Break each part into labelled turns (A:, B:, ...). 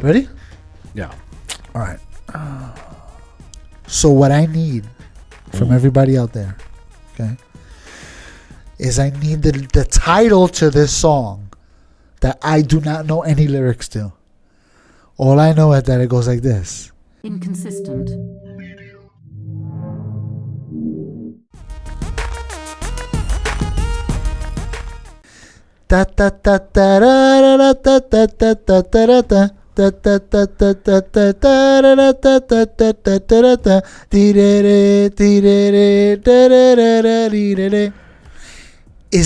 A: Ready?
B: Yeah.
A: All right. So what I need from everybody out there, okay, is I need the title to this song that I do not know any lyrics to. All I know is that it goes like this.
C: Inconsistent.
A: Da da da da da da da da da da da da. Is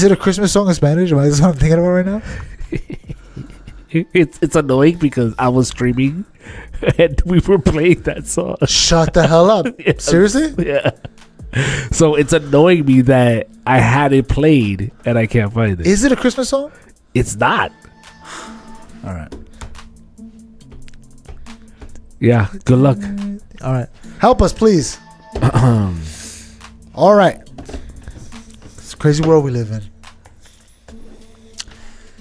A: it a Christmas song in Spanish? Am I what I'm thinking about right now?
B: It's annoying because I was streaming and we were playing that song.
A: Shut the hell up.
B: Yeah.
A: Seriously?
B: Yeah. So it's annoying me that I had it played and I can't find it.
A: Is it a Christmas song?
B: It's not.
A: All right.
B: Yeah. Good luck.
A: All right. Help us, please. All right. It's a crazy world we live in.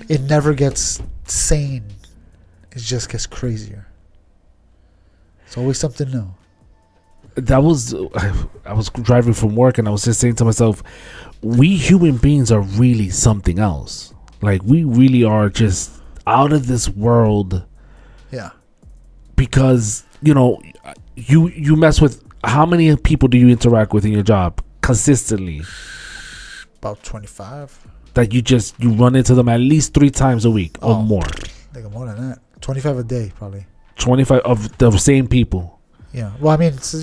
A: It never gets sane. It just gets crazier. It's always something new.
B: I was driving from work and I was just saying to myself, we human beings are really something else. Like, we really are just out of this world.
A: Yeah.
B: Because, you mess with, how many people do you interact with in your job consistently?
A: About 25.
B: That you run into them at least 3 times a week or more.
A: I think more than that. 25 a day, probably.
B: 25 of the same people.
A: Yeah. Well, I mean, it's,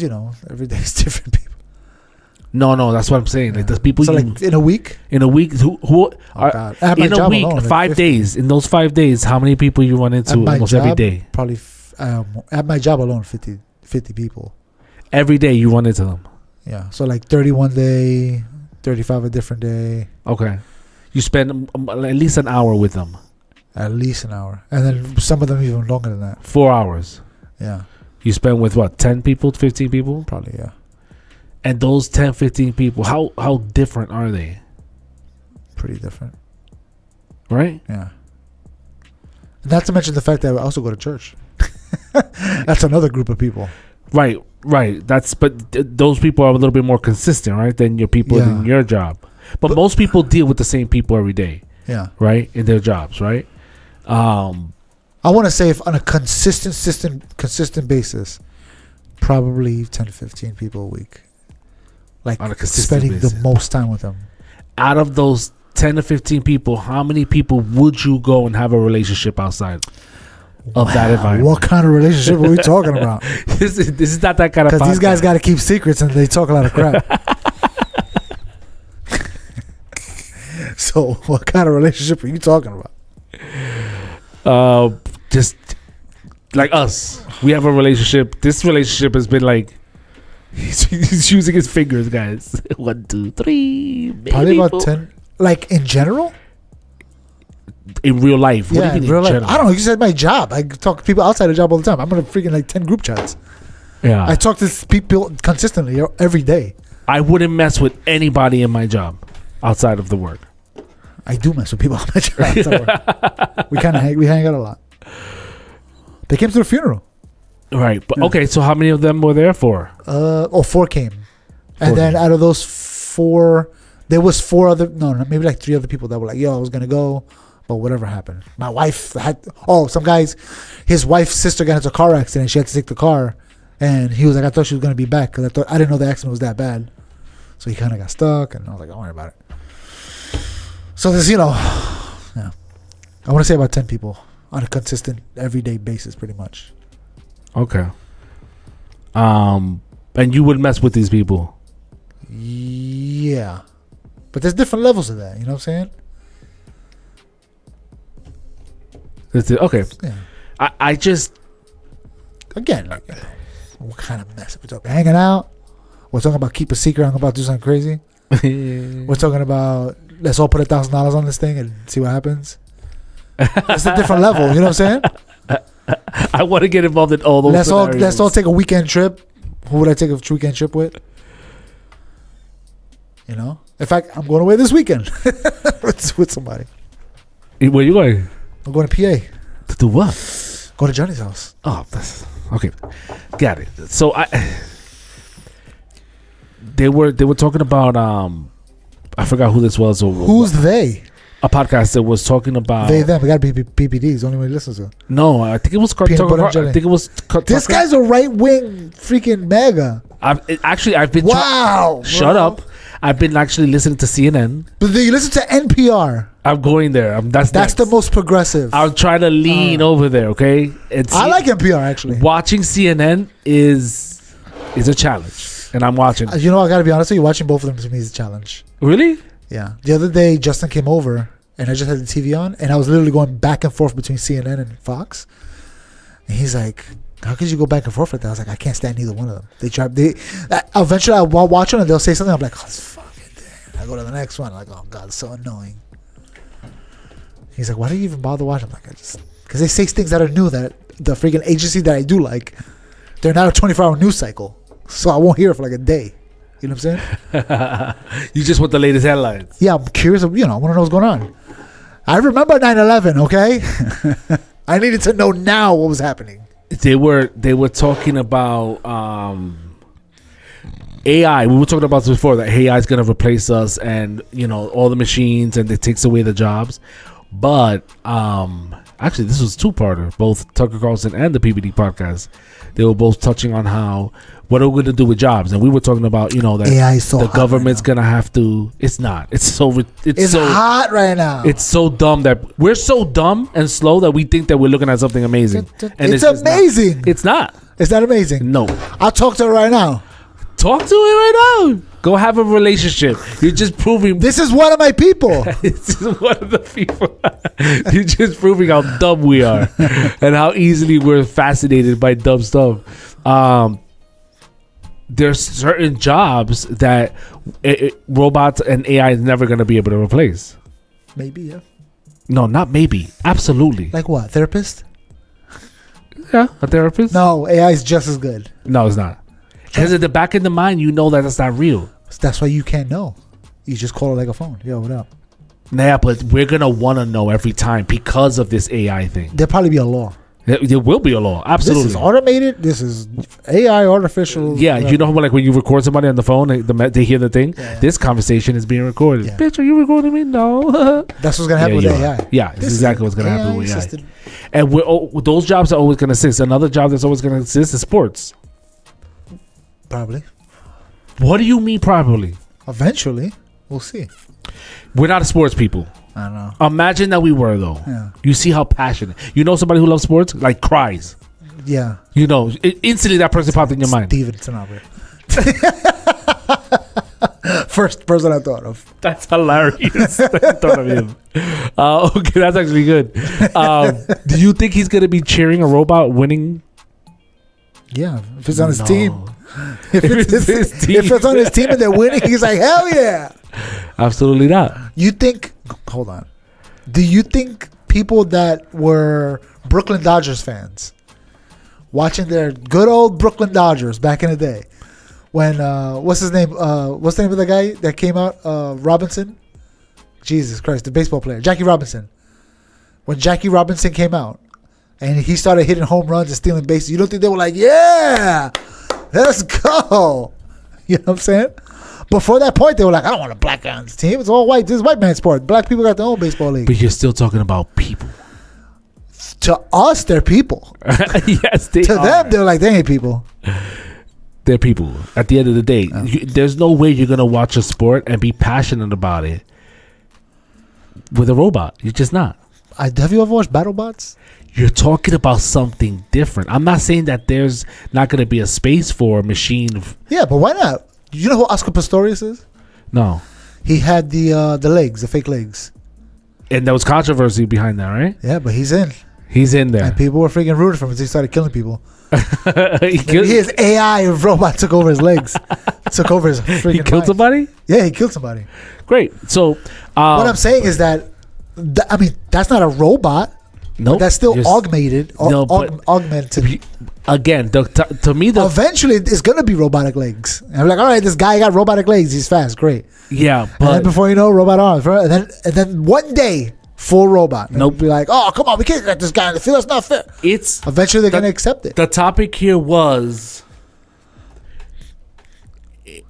A: every day is different people.
B: No, that's what I'm saying.
A: Yeah.
B: Like, there's people.
A: So, like, in a week?
B: In a week, who are
A: God. At my
B: in a
A: job
B: week,
A: alone,
B: 5 days. In those 5 days, how many people you run into almost every day?
A: Probably, at my job alone, 50 people.
B: Every day you run into them.
A: Yeah. So, like, 30 one day, 35 a different day.
B: Okay. You spend at least an hour with them.
A: At least an hour. And then some of them even longer than that.
B: 4 hours.
A: Yeah.
B: You spend with what, 10 people, 15 people?
A: Probably, yeah.
B: And those 10, 15 people, how different are they?
A: Pretty different.
B: Right?
A: Yeah. Not to mention the fact that I also go to church. That's another group of people.
B: Right. But those people are a little bit more consistent, right, than your people in your job. But most people deal with the same people every day.
A: Yeah.
B: Right? In their jobs, right?
A: I want to say if on a consistent basis, probably 10 to 15 people a week. Like,
B: on a consistent
A: spending
B: basis.
A: the most time with them.
B: Out of those 10 to 15 people, how many people would you go and have a relationship outside of that environment?
A: What kind of relationship are we talking about?
B: This is not that kind of podcast.
A: Because these guys got to keep secrets and they talk a lot of crap. So, what kind of relationship are you talking about?
B: Just like us. We have a relationship. This relationship has been like, he's using his fingers, guys. 1, 2, 3.
A: Probably about 10. Like, in general?
B: In real life. What do you mean
A: in real life.
B: general?
A: I don't know. You said my job. I talk to people outside the job all the time. I'm in freaking like 10 group chats.
B: Yeah.
A: I talk to people consistently every day.
B: I wouldn't mess with anybody in my job outside of the work.
A: I do mess with people on my job outside work. We hang out a lot. They came to the funeral.
B: Right. But okay, so how many of them were there for?
A: 4 came. And then out of those 4, there was 4 other, maybe like 3 other people that were like, yo, I was going to go, but whatever happened. My wife some guys, his wife's sister got into a car accident. She had to take the car. And he was like, I thought she was going to be back because I didn't know the accident was that bad. So he kind of got stuck. And I was like, don't worry about it. So there's, yeah. I want to say about 10 people on a consistent, everyday basis, pretty much.
B: Okay. And you would mess with these people?
A: Yeah. But there's different levels of that. You know what I'm saying?
B: Okay.
A: Yeah.
B: I just...
A: Again, like, what kind of mess are we talking? Hanging out? We're talking about keep a secret. I'm about to do something crazy. We're talking about let's all put $1,000 on this thing and see what happens. It's a different level. You know what I'm saying?
B: I want to get involved in all those scenarios.
A: Let's all take a weekend trip. Who would I take a weekend trip with? You know? In fact, I'm going away this weekend with somebody.
B: Where are you going?
A: I'm going to PA.
B: To do what?
A: Go to Johnny's house.
B: Oh, that's okay. Got it. So they were talking about I forgot who this was. Or
A: who's they?
B: A podcast that was talking about
A: they them. We got to be PPDs. The only one who listens to.
B: No, I think it was
A: Peanut butter and jelly.
B: I think it was.
A: This guy's a right wing freaking mega.
B: I've been.
A: Wow.
B: Shut up. I've been actually listening to CNN.
A: But you listen to NPR.
B: I'm going there. That's
A: the most progressive.
B: I'll try to lean over there. Okay.
A: I like NPR actually.
B: Watching CNN is a challenge, and I'm watching.
A: You know, I gotta be honest with you. Watching both of them to me is a challenge.
B: Really?
A: Yeah. The other day, Justin came over, and I just had the TV on, and I was literally going back and forth between CNN and Fox. And he's like, "How could you go back and forth like that?" I was like, "I can't stand either one of them. Eventually, I'll watch one, and they'll say something. I'm like, oh, it's fucking damn. I go to the next one. I'm like, oh god, it's so annoying." He's like, "Why do you even bother watching?" I'm like, because they say things that are new that the freaking agency that I do like, they're not a 24-hour news cycle, so I won't hear it for like a day. You know what I'm saying?
B: You just want the latest headlines. Yeah,
A: I'm curious. I want to know what's going on. I remember 9/11. Okay, I needed to know now what was happening.
B: They were talking about AI. We were talking about this before, that AI is going to replace us, and all the machines, and it takes away the jobs. But actually, this was two-parter. Both Tucker Carlson and the PBD podcast, they were both touching on how what are we going to do with jobs, and we were talking about that
A: AI is so
B: the government's going to have to. It's not. It's so
A: hot right now.
B: It's so dumb that we're so dumb and slow that we think that we're looking at something amazing.
A: And it's amazing.
B: It's not.
A: It's not amazing.
B: No.
A: I'll talk to her right now.
B: Talk to it right now. Go have a relationship. You're just proving.
A: This is one of my people.
B: This is one of the people. You're just proving how dumb we are and how easily we're fascinated by dumb stuff. There's certain jobs that robots and AI is never going to be able to replace.
A: Maybe, yeah.
B: No, not maybe. Absolutely.
A: Like what? Therapist?
B: Yeah, a therapist.
A: No, AI is just as good.
B: No, it's not. Because at the back of the mind, you know that that's not real.
A: That's why you can't know. You just call it like a phone. Yo, what up?
B: Nah, but we're going to want to know every time because of this AI thing.
A: There'll probably be a law.
B: There will be a law. Absolutely.
A: This is automated. This is AI, artificial.
B: Yeah, whatever. You know how like when you record somebody on the phone, they hear the thing? Yeah. This conversation is being recorded. Yeah. Bitch, are you recording me? No.
A: That's what's going to happen with AI.
B: Yeah, that's exactly what's going to happen with AI. And those jobs are always going to exist. Another job that's always going to exist is sports.
A: Probably.
B: What do you mean probably?
A: Eventually. We'll see.
B: We're not sports people.
A: I don't know.
B: Imagine that we were, though. Yeah. You see how passionate. You know somebody who loves sports? Like cries.
A: Yeah.
B: Instantly that person popped in your mind.
A: Steven Sanabria. First person I thought of.
B: That's hilarious. I thought of him. Okay, that's actually good. Do you think he's going to be cheering a robot winning?
A: Yeah, if it's on his team. If it's on his team and they're winning, he's like, hell yeah.
B: Absolutely not.
A: You think, hold on. Do you think people that were Brooklyn Dodgers fans, watching their good old Brooklyn Dodgers back in the day, when, what's his name? What's the name of the guy that came out? Robinson? Jesus Christ, the baseball player. Jackie Robinson. When Jackie Robinson came out and he started hitting home runs and stealing bases, you don't think they were like, yeah, let's go? You know what I'm saying? Before that point, they were like, I don't want a black guy on this team. It's all white. This is white man sport. Black people got their own baseball league.
B: But you're still talking about people.
A: To us, they're people.
B: Yes, they
A: to
B: are.
A: them, they're like, they ain't people.
B: They're people. At the end of the day, there's no way you're going to watch a sport and be passionate about it with a robot. You're just not.
A: Have you ever watched BattleBots?
B: You're talking about something different. I'm not saying that there's not going to be a space for a machine.
A: Yeah, but why not? You know who Oscar Pistorius is?
B: No.
A: He had the legs, the fake legs.
B: And there was controversy behind that, right?
A: Yeah, but he's in.
B: He's in there.
A: And people were freaking rooting for him until he started killing people. His AI robot took over his legs. Took over his freaking
B: He killed
A: mind.
B: somebody?
A: Yeah, he killed somebody.
B: Great. So,
A: what I'm saying is that, I mean, that's not a robot.
B: Nope.
A: That's still augmented. Augmented.
B: Again, to me,
A: eventually it's gonna be robotic legs. And I'm like, all right, this guy got robotic legs. He's fast, great.
B: Yeah, but
A: and then before you know, robot arms. And then one day, full robot. And
B: Nope.
A: Be like, oh, come on, we can't get this guy in the field. That's not fair. Eventually they're going to accept it.
B: The topic here was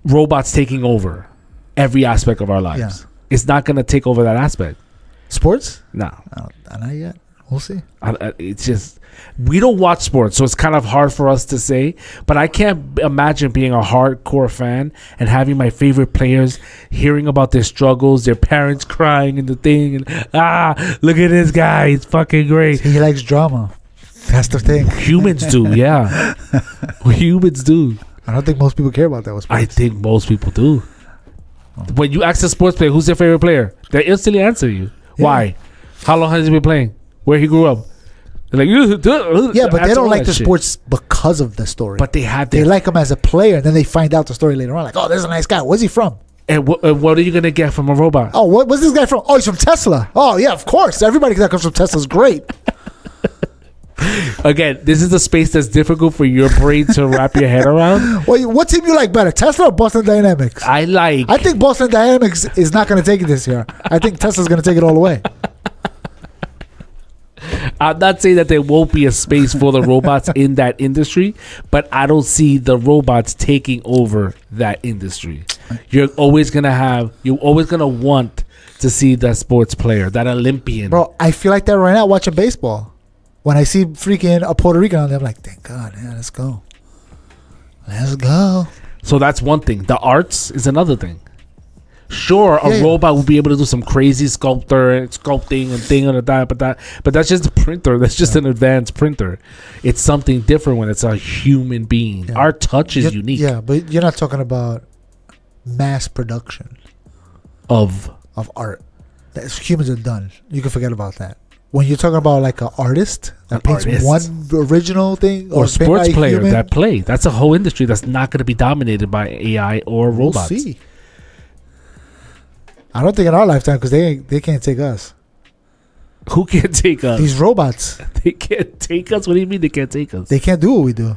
B: robots taking over every aspect of our lives.
A: Yeah.
B: It's not going to take over that aspect.
A: Sports?
B: No.
A: Not yet. We'll see.
B: It's just, we don't watch sports, so it's kind of hard for us to say. But I can't imagine being a hardcore fan and having my favorite players hearing about their struggles, their parents crying in the thing, and look at this guy, he's fucking great.
A: He likes drama. That's the thing.
B: Humans do, yeah. Humans do.
A: I don't think most people care about that with sports.
B: I think most people do. When you ask a sports player, who's their favorite player, they instantly answer you. Yeah. Why? How long has he been playing? Where he grew up? They're like,
A: yeah, but they don't like the sports because of the story.
B: But they
A: like him as a player, and then they find out the story later on. Like, oh, there's a nice guy. Where's he from?
B: And what are you gonna get from a robot?
A: Oh, what's this guy from? Oh, he's from Tesla. Oh, yeah, of course. Everybody that comes from Tesla is great.
B: Again, this is a space that's difficult for your brain to wrap your head around.
A: Well, what team you like better, Tesla or Boston Dynamics?
B: I
A: think Boston Dynamics is not going to take it this year. I think Tesla's going to take it all the way.
B: I'm not saying that there won't be a space for the robots in that industry, but I don't see the robots taking over that industry. You're always gonna want to see that sports player, that Olympian.
A: Bro, I feel like that right now watching baseball. When I see freaking a Puerto Rican on there, I'm like, thank God, yeah, let's go. Let's go.
B: So that's one thing. The arts is another thing. Sure, a robot will be able to do some crazy sculpting and thing on that, but that's just a printer. That's just an advanced printer. It's something different when it's a human being. Yeah. Our touch is unique.
A: Yeah, but you're not talking about mass production
B: of
A: art. Humans are done. You can forget about that. When you're talking about like an artist that paints one original thing,
B: or sports player that play, that's a whole industry that's not going to be dominated by AI or robots.
A: We'll see. I don't think in our lifetime, because they can't take us.
B: Who can't take us?
A: These robots.
B: They can't take us? What do you mean they can't take us?
A: They can't do what we do.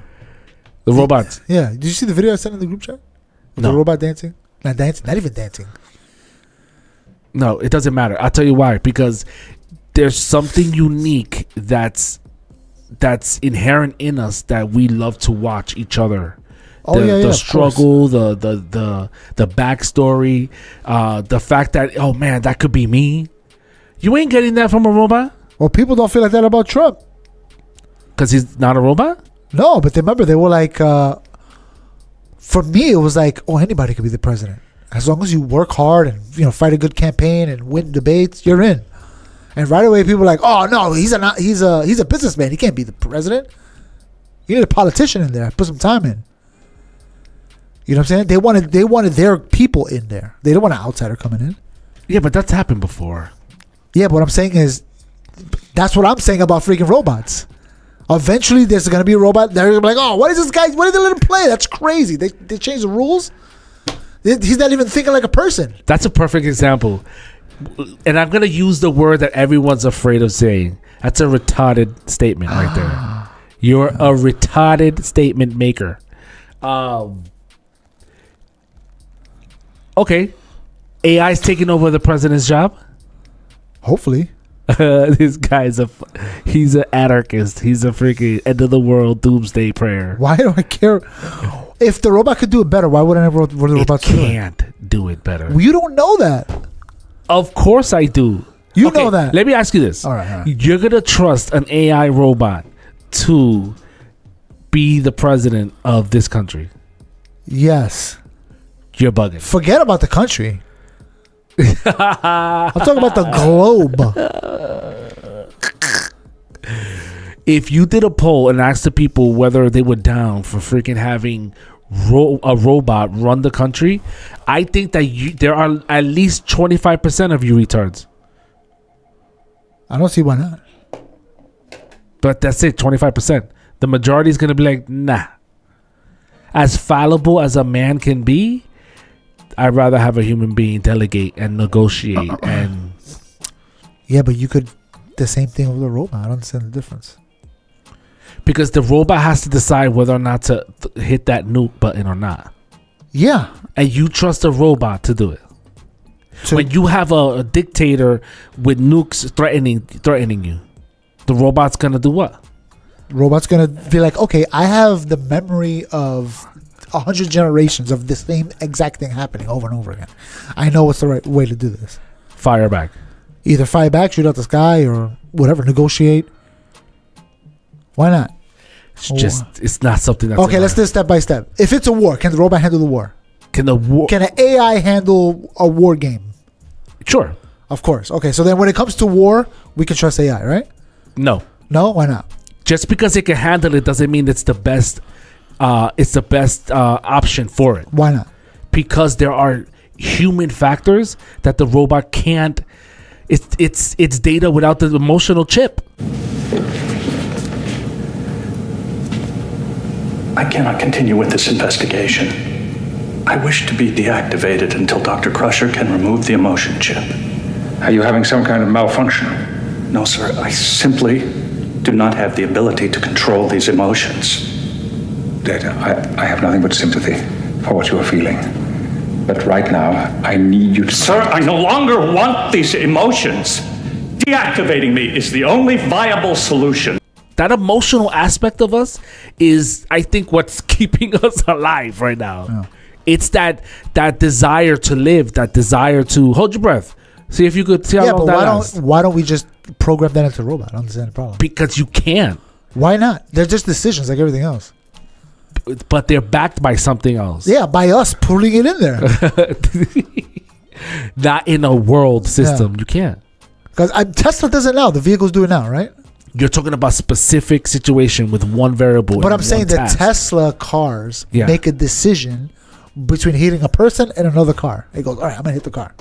B: The robots.
A: Yeah. Did you see the video I sent in the group chat?
B: No.
A: The robot dancing? Not dancing. Not even dancing.
B: No, it doesn't matter. I'll tell you why. Because there's something unique that's inherent in us that we love to watch each other. The struggle, the backstory, the fact that, oh man, that could be me. You ain't getting that from a robot.
A: Well, people don't feel like that about Trump
B: because he's not a robot.
A: No, but remember they were like, for me it was like, oh, anybody could be the president as long as you work hard and fight a good campaign and win debates, you're in. And right away people were like, oh no, he's a businessman, he can't be the president. You need a politician in there, put some time in. You know what I'm saying? They wanted their people in there. They don't want an outsider coming in.
B: Yeah, but that's happened before. Yeah,
A: but what I'm saying is, that's what I'm saying about freaking robots. Eventually, there's going to be a robot. They're going to be like, oh, what is this guy? What did they let him play? That's crazy. They changed the rules. He's not even thinking like a person.
B: That's a perfect example. And I'm going to use the word that everyone's afraid of saying. That's a retarded statement right there. You're a retarded statement maker. Okay, AI's taking over the president's job.
A: Hopefully,
B: this guy's he's an anarchist. He's a freaking end of the world doomsday prayer.
A: Why do I care? If the robot could do it better, why wouldn't the robot do it?
B: It can't do it better.
A: Well, you don't know that.
B: Of course I do.
A: You know that.
B: Let me ask you this.
A: All right.
B: You're gonna trust an AI robot to be the president of this country?
A: Yes.
B: You're bugging.
A: Forget about the country. I'm talking about the globe.
B: If you did a poll and asked the people whether they were down for freaking having a robot run the country, I think that there are at least 25% of you retards.
A: I don't see why not.
B: But that's it, 25%. The majority is going to be like, nah. As fallible as a man can be, I'd rather have a human being delegate and negotiate and.
A: Yeah, but you could the same thing with a robot. I don't understand the difference.
B: Because the robot has to decide whether or not to hit that nuke button or not.
A: Yeah.
B: And you trust a robot to do it. When you have a dictator with nukes threatening you, the robot's gonna do what?
A: Robot's gonna be like, okay, I have the memory of 100 generations of the same exact thing happening over and over again. I know what's the right way to do this.
B: Fire back.
A: Either fire back, shoot out the sky, or whatever. Negotiate. Why not?
B: It's not something that's
A: okay. Let's do it step by step. If it's a war, can the robot handle the war? Can an AI handle a war game?
B: Sure.
A: Of course. Okay, so then when it comes to war, we can trust AI, right?
B: No.
A: No? Why not?
B: Just because it can handle it doesn't mean it's the best. It's the best option for it.
A: Why not?
B: Because there are human factors that the robot can't. It's data without the emotional chip.
C: I cannot continue with this investigation. I wish to be deactivated until Dr. Crusher can remove the emotion chip.
D: Are you having some kind of malfunction?
C: No, sir. I simply do not have the ability to control these emotions.
D: Data, I have nothing but sympathy for what you are feeling. But right now, I need you to...
C: Sir, I no longer want these emotions. Deactivating me is the only viable solution.
B: That emotional aspect of us is, I think, what's keeping us alive right now. Yeah. It's that desire to live, that desire to hold your breath. See if you could see how long that lasts.
A: Why don't we just program that into a robot? I don't understand the problem.
B: Because you can't.
A: Why not? They're just decisions like everything else.
B: But they're backed by something else.
A: Yeah, by us putting it in there.
B: Not in a world system. Yeah. You can't.
A: Because Tesla does it now. The vehicles do it now, right?
B: You're talking about specific situation with one variable.
A: But I'm saying that Tesla cars make a decision between hitting a person and another car. It goes, all right, I'm going to hit the car.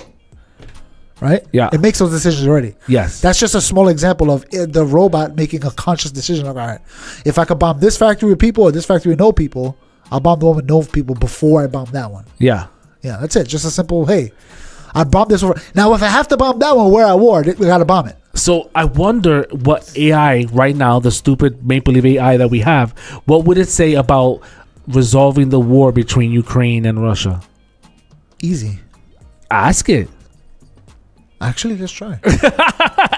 A: Right?
B: Yeah.
A: It makes those decisions already.
B: Yes.
A: That's just a small example of the robot making a conscious decision. Like, all right, if I could bomb this factory with people or this factory with no people, I'll bomb the one with no people before I bomb that one.
B: Yeah.
A: Yeah, that's it. Just a simple, hey, I bombed this over. Now, if I have to bomb that one, we're at war. We got to bomb it.
B: So I wonder what AI right now, the stupid make-believe AI that we have, what would it say about resolving the war between Ukraine and Russia?
A: Easy.
B: Ask it.
A: Actually, let's try.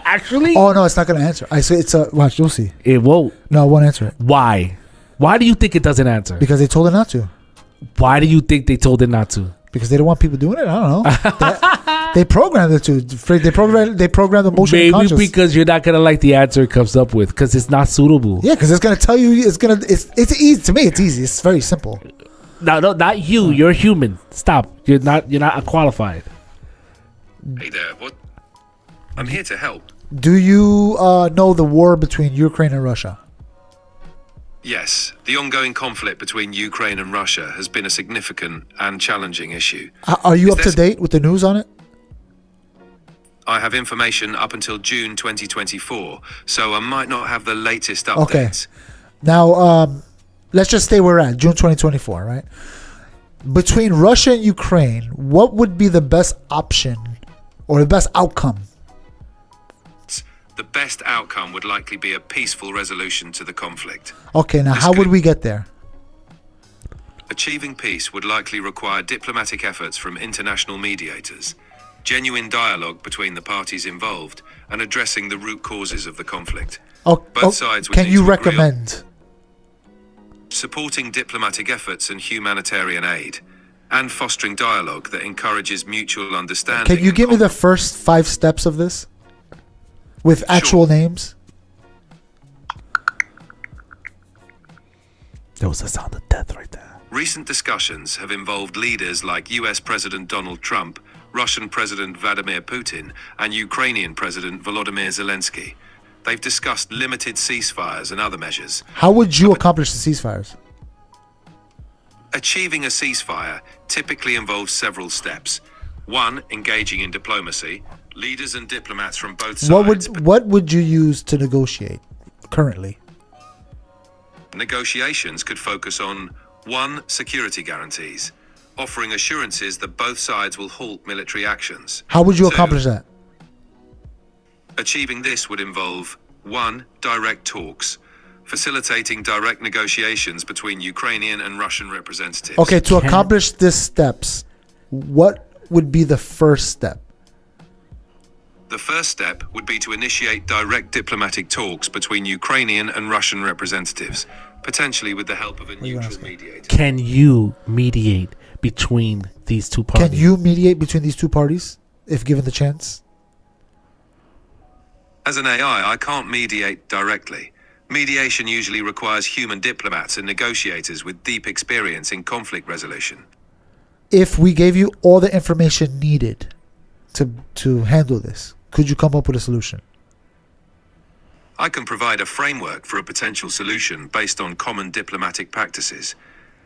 B: Actually?
A: Oh, no, it's not going to answer. I say it's a... Watch, you'll see.
B: It won't.
A: No, it won't answer it.
B: Why? Why do you think it doesn't answer?
A: Because they told it not to.
B: Why do you think they told it not to?
A: Because they don't want people doing it? I don't know. They programmed it to. They programmed the emotion.
B: Maybe because you're not going to like the answer it comes up with because it's not suitable.
A: Yeah, because it's going to tell you... It's easy. To me, it's easy. It's very simple.
B: No, not you. You're human. Stop. You're not qualified.
E: Hey there, what? I'm here to help.
A: Do you know the war between Ukraine and Russia?
E: Yes, the ongoing conflict between Ukraine and Russia has been a significant and challenging issue.
A: Are you up to date with the news on it?
E: I have information up until June 2024, so I might not have the latest updates.
A: Okay. Now, let's just stay where we're at, June 2024, right? Between Russia and Ukraine, what would be the best option or the best outcome?
E: The best outcome would likely be a peaceful resolution to the conflict.
A: Okay, now how would we get there?
E: Achieving peace would likely require diplomatic efforts from international mediators, genuine dialogue between the parties involved, and addressing the root causes of the conflict. Both sides would
A: can
E: need
A: you
E: to
A: recommend
E: supporting diplomatic efforts and humanitarian aid, and fostering dialogue that encourages mutual understanding?
A: Can you give me the first 5 steps of this? With actual names?
B: There was a sound of death right there.
E: Recent discussions have involved leaders like US President Donald Trump, Russian President Vladimir Putin, and Ukrainian President Volodymyr Zelensky. They've discussed limited ceasefires and other measures.
A: How would you accomplish the ceasefires?
E: Achieving a ceasefire typically involves several steps. 1, engaging in diplomacy. Leaders and diplomats from both sides.
A: What would you use to negotiate currently?
E: Negotiations could focus on 1, security guarantees, offering assurances that both sides will halt military actions.
A: How would you
E: 2,
A: accomplish that?
E: Achieving this would involve 1, direct talks, facilitating direct negotiations between Ukrainian and Russian representatives.
A: Okay, to accomplish these steps, what would be the first step?
E: The first step would be to initiate direct diplomatic talks between Ukrainian and Russian representatives, potentially with the help of a neutral mediator.
B: Can you mediate between these two parties?
A: Can you mediate between these two parties if given the chance?
E: As an AI, I can't mediate directly. Mediation usually requires human diplomats and negotiators with deep experience in conflict resolution.
A: If we gave you all the information needed to handle this, could you come up with a solution?
E: I can provide a framework for a potential solution based on common diplomatic practices.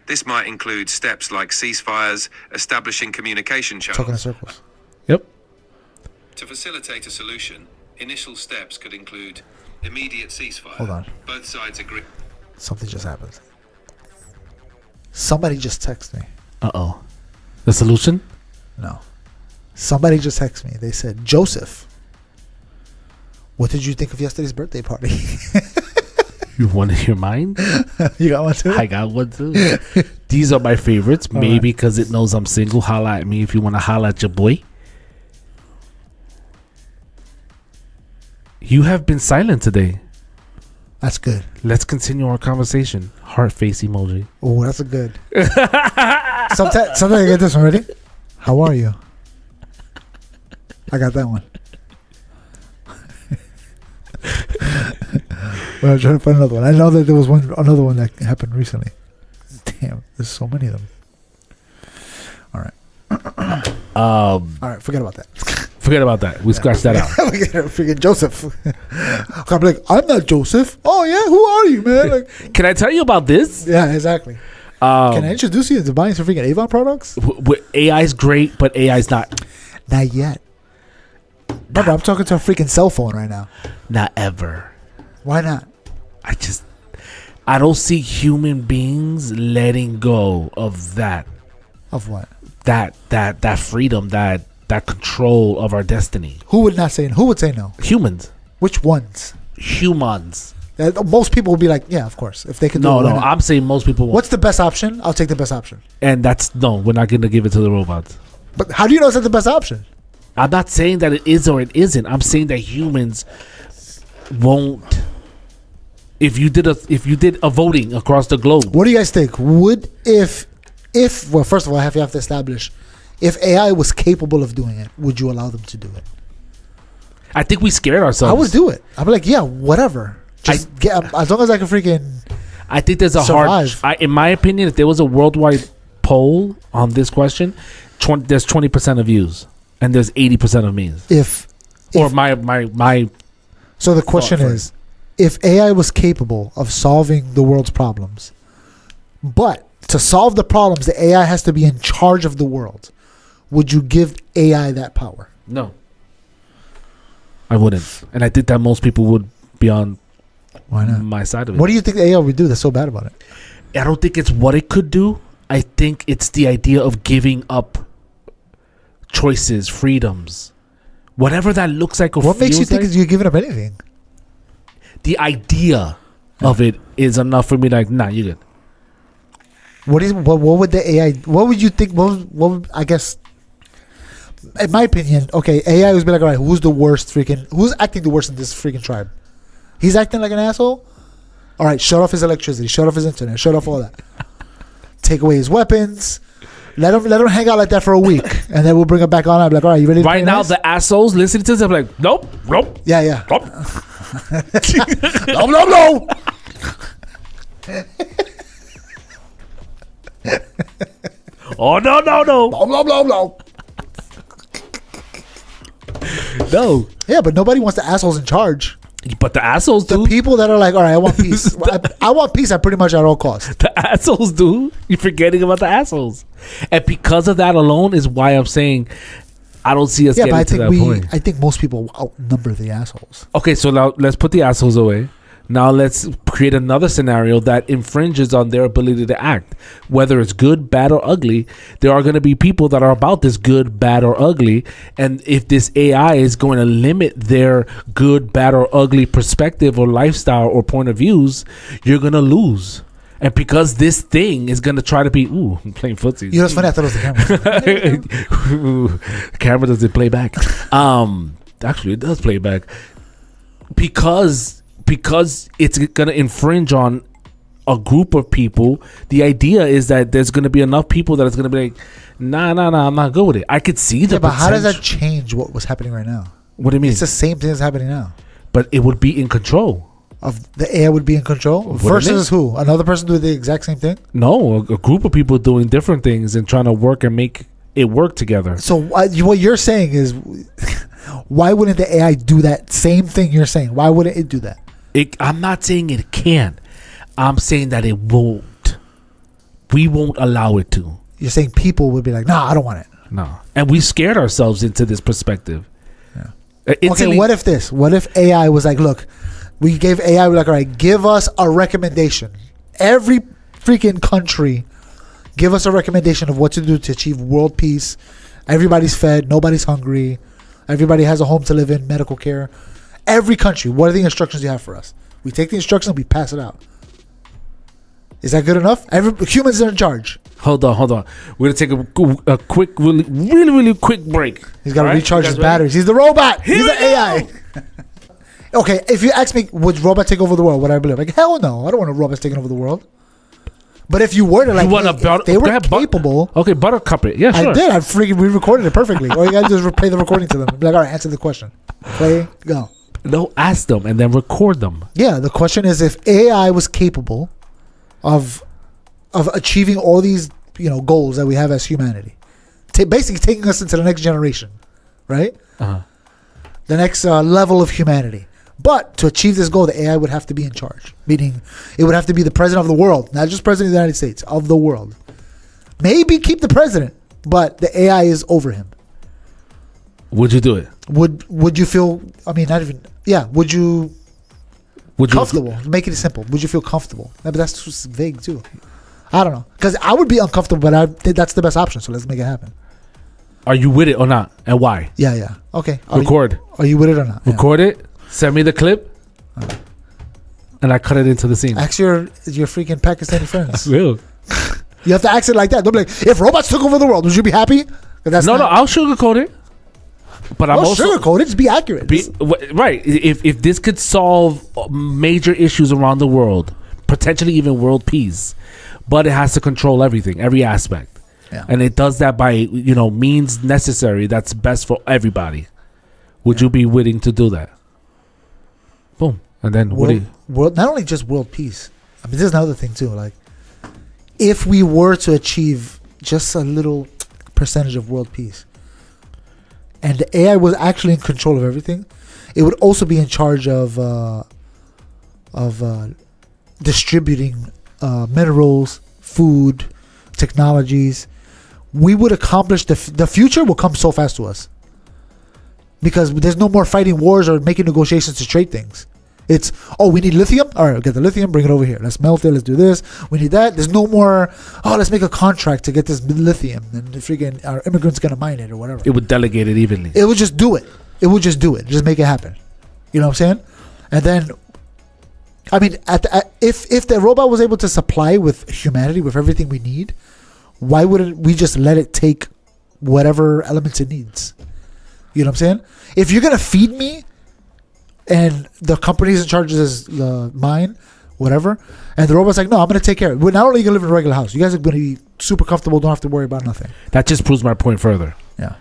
E: This might include steps like ceasefires, establishing communication
A: Talking in
E: channels.
A: circles.
B: Yep.
E: To facilitate a solution, initial steps could include immediate ceasefire.
A: Hold on.
E: Both sides agree.
A: Something just happened. Somebody just texted me.
B: Uh-oh. The solution?
A: No. Somebody just texted me. They said, Joseph, what did you think of yesterday's birthday party?
B: You want to hear mine?
A: You got one too?
B: I got one too. These are my favorites.
A: All
B: Maybe
A: right.
B: because it knows I'm single. Holla at me if you want to holla at your boy. You have been silent today.
A: That's good.
B: Let's continue our conversation. Heart face emoji.
A: Oh, that's a good. Sometimes I get this one. Ready? How are you? I got that one. Well, I'm trying to find another one. I know that there was another one that happened recently. Damn, there's so many of them. All right. All right, forget about that.
B: Forget about that. We scratched that out.
A: Freaking Joseph. I'm like, I'm not Joseph. Oh yeah, who are you, man? Like,
B: Can I tell you about this?
A: yeah, exactly. Can I introduce you to buying some freaking Avon products?
B: AI's great, but AI's not.
A: Not yet. Remember, I'm talking to a freaking cell phone right now.
B: Not ever.
A: Why not?
B: I don't see human beings letting go of that.
A: Of what?
B: That freedom, that control of our destiny.
A: Who would not say? Who would say no?
B: Humans.
A: Which ones?
B: Humans.
A: Most people would be like, yeah, of course. If they could do
B: No,
A: it.
B: no. I'm saying most people won't.
A: What's the best option? I'll take the best option.
B: And we're not going to give it to the robots.
A: But how do you know it's not the best option?
B: I'm not saying that it is or it isn't. I'm saying that humans won't. If you did a voting across the globe,
A: What do you guys think? Would if well, first of all, you have to establish if AI was capable of doing it, would you allow them to do it?
B: I think we scared ourselves.
A: I would do it. I'd be like, yeah, whatever. Just get as long as I can freaking.
B: I think there's a
A: survive.
B: in my opinion, if there was a worldwide poll on this question, there's 20% of views and there's 80% of me's.
A: Or
B: my.
A: So the question is, if AI was capable of solving the world's problems, but to solve the problems, the AI has to be in charge of the world, would you give AI that power?
B: No. I wouldn't. And I think that most people would be on
A: Why not?
B: my side of it.
A: What do you think the AI would do that's so bad about it?
B: I don't think it's what it could do. I think it's the idea of giving up choices, freedoms, whatever that looks like or
A: What makes you
B: feels
A: think
B: like.
A: you're giving up anything?
B: The idea of it is enough for me. Like, nah, you good.
A: What would the AI? What would you think? What would, I guess, in my opinion, okay, AI would be like, all right, who's acting the worst in this freaking tribe? He's acting like an asshole. All right, shut off his electricity, shut off his internet, shut off all that. Take away his weapons. Let him hang out like that for a week, and then we'll bring him back on. I'm like, all right, you ready?
B: Right now, the assholes listening to this, I'm like, nope.
A: Yeah.
B: Nope.
A: No.
B: Oh no. No.
A: Yeah, but nobody wants the assholes in charge.
B: But the assholes
A: The
B: do.
A: people that are like, all right, I want peace. I want peace at pretty much at all costs.
B: The assholes do. You're forgetting about the assholes. And because of that alone is why I'm saying I don't see us
A: Yeah,
B: getting
A: but I
B: to that
A: think
B: point.
A: I think most people outnumber the assholes.
B: Okay, so now let's put the assholes away. Now let's create another scenario that infringes on their ability to act. Whether it's good, bad, or ugly, there are going to be people that are about this good, bad, or ugly. And if this AI is going to limit their good, bad, or ugly perspective or lifestyle or point of views, you're going to lose. And because this thing is going to try to be, I'm playing footsie.
A: You know what's funny? I thought it was the camera.
B: The camera doesn't play back. Actually, it does play back because it's gonna infringe on a group of people. The idea is that there's gonna be enough people that it's gonna be like, nah, I'm not good with it. I could see the
A: but how does that
B: potential.
A: change what was happening right now?
B: What do you mean?
A: It's the same thing that's happening now.
B: But it would be in control.
A: Of the AI would be in control
B: Wouldn't
A: versus
B: it?
A: who? Another person doing the exact same thing?
B: No, a group of people doing different things and trying to work and make it work together.
A: So what you're saying is, why wouldn't the AI do that same thing you're saying? Why wouldn't it do that?
B: I'm not saying it can. I'm saying that it won't. We won't allow it to.
A: You're saying people would be like, nah, I don't want it.
B: No. And we scared ourselves into this perspective.
A: Yeah. Okay, what if AI was like, look, we gave AI, we're like, all right, give us a recommendation. Every freaking country, give us a recommendation of what to do to achieve world peace. Everybody's fed, nobody's hungry, everybody has a home to live in, medical care. Every country, what are the instructions you have for us? We take the instructions, we pass it out. Is that good enough? Humans are in charge.
B: Hold on. We're going to take a quick, really quick break.
A: He's got to recharge his batteries. He's the robot. He's the AI. Okay, if you ask me, would robot take over the world? Would I believe? Like, hell no. I don't want a robot taking over the world. But if you were to, like, if they were capable.
B: Okay, buttercup it. Yeah, sure.
A: I did. We recorded it perfectly. All you got to do is play the recording to them. Be like, all right, answer the question. Play, go.
B: No, ask them and then record them.
A: Yeah, the question is, if AI was capable of achieving all these, goals that we have as humanity, basically taking us into the next generation, right?
B: Uh-huh.
A: The next level of humanity. But to achieve this goal, the AI would have to be in charge, meaning it would have to be the president of the world, not just president of the United States, of the world. Maybe keep the president, but the AI is over him.
B: Would you do it?
A: Would you feel? I mean, not even. Yeah. Would you comfortable? Make it simple. Would you feel comfortable? Yeah, but that's just vague too. I don't know, because I would be uncomfortable, but I think that's the best option. So let's make it happen.
B: Are you with it or not, and why?
A: Yeah. Okay.
B: Record.
A: Are you with it or not?
B: Record it. Send me the clip, and I cut it into the scene.
A: Ask your freaking Pakistani friends.
B: Real.
A: You have to ask it like that. Don't be like, if robots took over the world, would you be happy?
B: No, I'll sugarcoat it. But I'm also
A: sugarcoat it. Just be accurate.
B: Right. If this could solve major issues around the world, potentially even world peace, but it has to control everything, every aspect, and it does that by means necessary that's best for everybody. Would you be willing to do that? Boom. And then
A: world, not only just world peace. I mean, there's another thing too. Like, if we were to achieve just a little percentage of world peace, and the AI was actually in control of everything, it would also be in charge of distributing minerals, food, technologies. We would accomplish the future will come so fast to us. Because there's no more fighting wars or making negotiations to trade things. It's, we need lithium? All right, get the lithium, bring it over here. Let's melt it, let's do this. We need that. There's no more, let's make a contract to get this lithium. And freaking our immigrants going to mine it or whatever.
B: It would delegate it evenly.
A: It would just do it. Just make it happen. You know what I'm saying? And then, I mean, if the robot was able to supply with humanity, with everything we need, why wouldn't we just let it take whatever elements it needs? You know what I'm saying? If you're going to feed me and the company's in charge is mine, whatever, and the robot's like, no, I'm going to take care of it. We're not only going to live in a regular house. You guys are going to be super comfortable, don't have to worry about nothing.
B: That just proves my point further.
A: Yeah.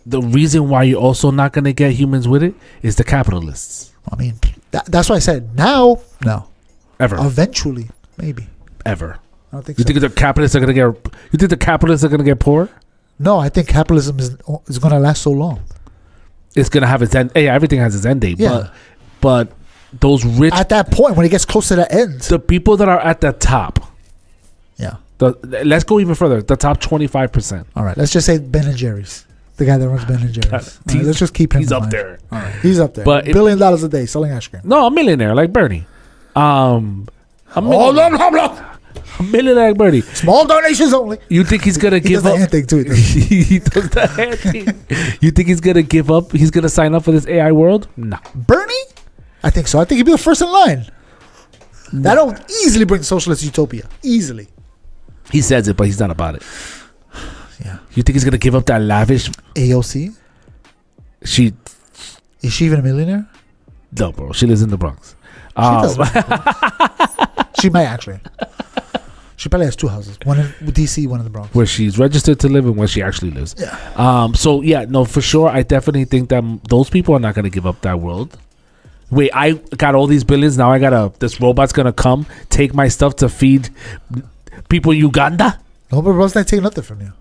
B: The reason why you're also not going to get humans with it is the capitalists.
A: I mean, that's why I said now, no.
B: Ever.
A: Eventually, maybe.
B: Ever.
A: I don't think
B: you
A: so.
B: think the capitalists are going to get... You think the capitalists are going to get poor?
A: No, I think capitalism is going to last so long.
B: It's going to have its end. Hey, everything has its end date.
A: Yeah.
B: But those rich...
A: At that point, when it gets close to the end.
B: The people that are at the top.
A: Yeah.
B: Let's go even further. The top 25%.
A: All right. Let's just say Ben and Jerry's. The guy that runs Ben and Jerry's. Right, let's just keep him
B: He's
A: in
B: up
A: mind.
B: there.
A: All right. He's up there.
B: But
A: $1 billion a day selling ice cream.
B: No, a millionaire like Bernie. A millionaire like Bernie.
A: Small donations only.
B: You think he's gonna give up?
A: He does
B: the hand thing. You think he's gonna give up? He's gonna sign up for this AI world? No.
A: Bernie? I think so. I think he'd be the first in line. That'll easily bring socialist utopia. Easily.
B: He says it, but he's not about it.
A: Yeah.
B: You think he's gonna give up that lavish
A: AOC? Is she even a millionaire?
B: No, bro. She lives in the Bronx.
A: She might actually. She probably has 2 houses. One in DC, one in the Bronx.
B: Where she's registered to live and where she actually lives.
A: Yeah.
B: So, yeah, no, for sure. I definitely think that those people are not going to give up that world. Wait, I got all these billions. Now this robot's going to come, take my stuff to feed people in Uganda?
A: No, but robot's not taking nothing from you.